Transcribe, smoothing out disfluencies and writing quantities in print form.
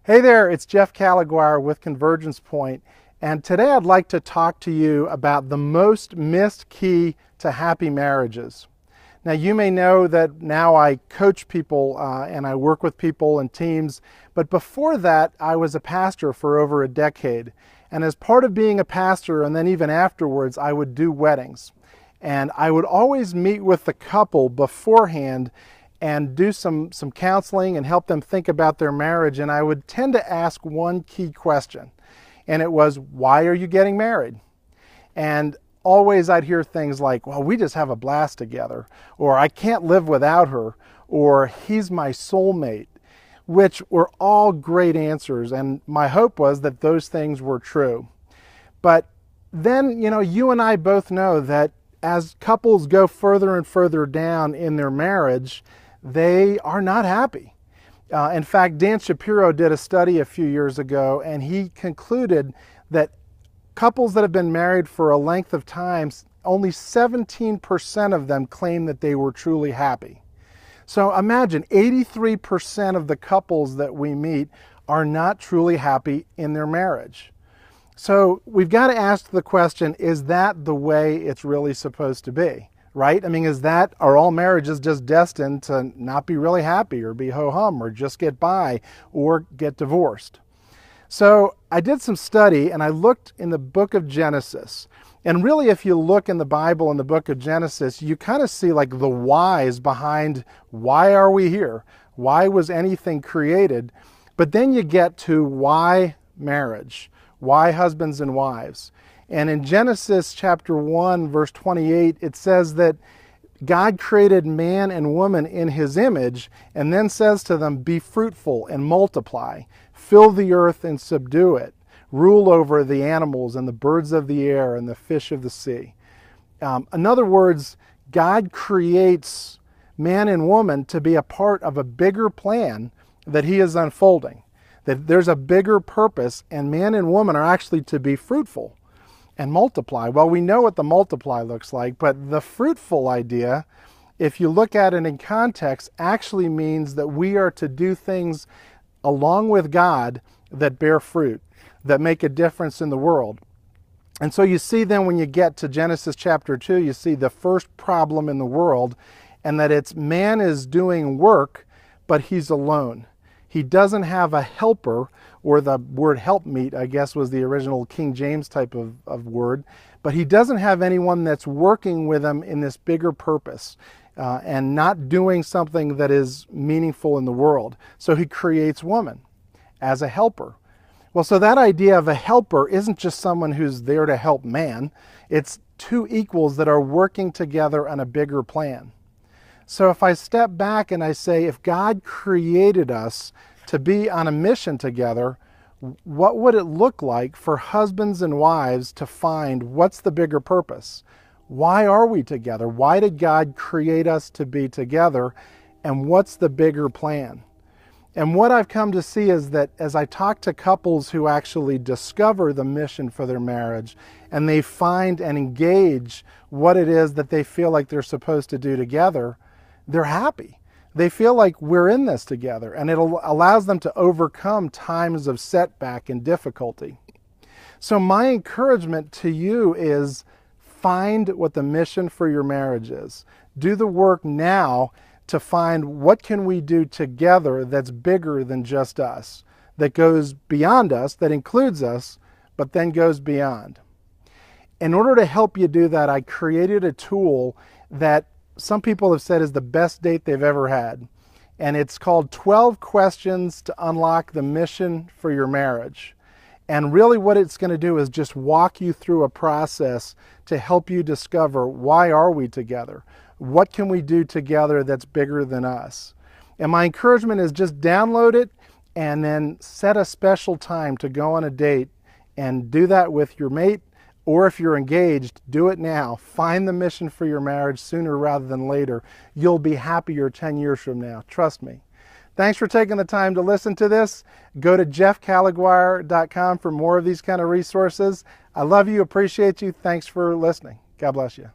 Hey there, it's Jeff Calliguire with Convergence Point, and today I'd like to talk to you about the most missed key to happy marriages. Now, you may know that now I coach people and I work with people and teams, but before that, I was a pastor for over a decade. And as part of being a pastor, and then even afterwards, I would do weddings. And I would always meet with the couple beforehand and do some counseling and help them think about their marriage. And I would tend to ask one key question, and it was, why are you getting married? And always I'd hear things like, well, we just have a blast together, or I can't live without her, or he's my soulmate, which were all great answers. And my hope was that those things were true. But then, you and I both know that as couples go further and further down in their marriage, they are not happy. In fact, Dan Shapiro did a study a few years ago, and he concluded that couples that have been married for a length of time, only 17% of them claim that they were truly happy. So imagine 83% of the couples that we meet are not truly happy in their marriage. So we've got to ask the question, is that the way it's really supposed to be? Right? I mean, are all marriages just destined to not be really happy or be ho-hum or just get by or get divorced? So I did some study and I looked in the book of Genesis. And really, if you look in the Bible in the book of Genesis, you kind of see like the whys behind why are we here? Why was anything created? But then you get to why marriage? Why husbands and wives? And in Genesis chapter 1, verse 28, it says that God created man and woman in his image and then says to them, be fruitful and multiply, fill the earth and subdue it, rule over the animals and the birds of the air and the fish of the sea. In other words, God creates man and woman to be a part of a bigger plan that he is unfolding, that there's a bigger purpose, and man and woman are actually to be fruitful and multiply. Well, we know what the multiply looks like, but the fruitful idea, if you look at it in context, actually means that we are to do things along with God that bear fruit, that make a difference in the world. And so you see then when you get to Genesis chapter 2, you see the first problem in the world, and that it's man is doing work, but he's alone. He doesn't have a helper, or the word helpmeet, I guess, was the original King James type of word. But he doesn't have anyone that's working with him in this bigger purpose and not doing something that is meaningful in the world. So he creates woman as a helper. Well, so that idea of a helper isn't just someone who's there to help man. It's two equals that are working together on a bigger plan. So if I step back and I say, if God created us to be on a mission together, what would it look like for husbands and wives to find what's the bigger purpose? Why are we together? Why did God create us to be together? And what's the bigger plan? And what I've come to see is that as I talk to couples who actually discover the mission for their marriage and they find and engage what it is that they feel like they're supposed to do together, they're happy. They feel like we're in this together, and it allows them to overcome times of setback and difficulty. So my encouragement to you is find what the mission for your marriage is. Do the work now to find what can we do together that's bigger than just us, that goes beyond us, that includes us, but then goes beyond. In order to help you do that, I created a tool that some people have said is the best date they've ever had. And it's called 12 Questions to Unlock the Mission for Your Marriage. And really what it's going to do is just walk you through a process to help you discover, why are we together? What can we do together that's bigger than us? And my encouragement is just download it and then set a special time to go on a date and do that with your mate. Or if you're engaged, do it now. Find the mission for your marriage sooner rather than later. You'll be happier 10 years from now. Trust me. Thanks for taking the time to listen to this. Go to jeffcalliguire.com for more of these kind of resources. I love you, appreciate you. Thanks for listening. God bless you.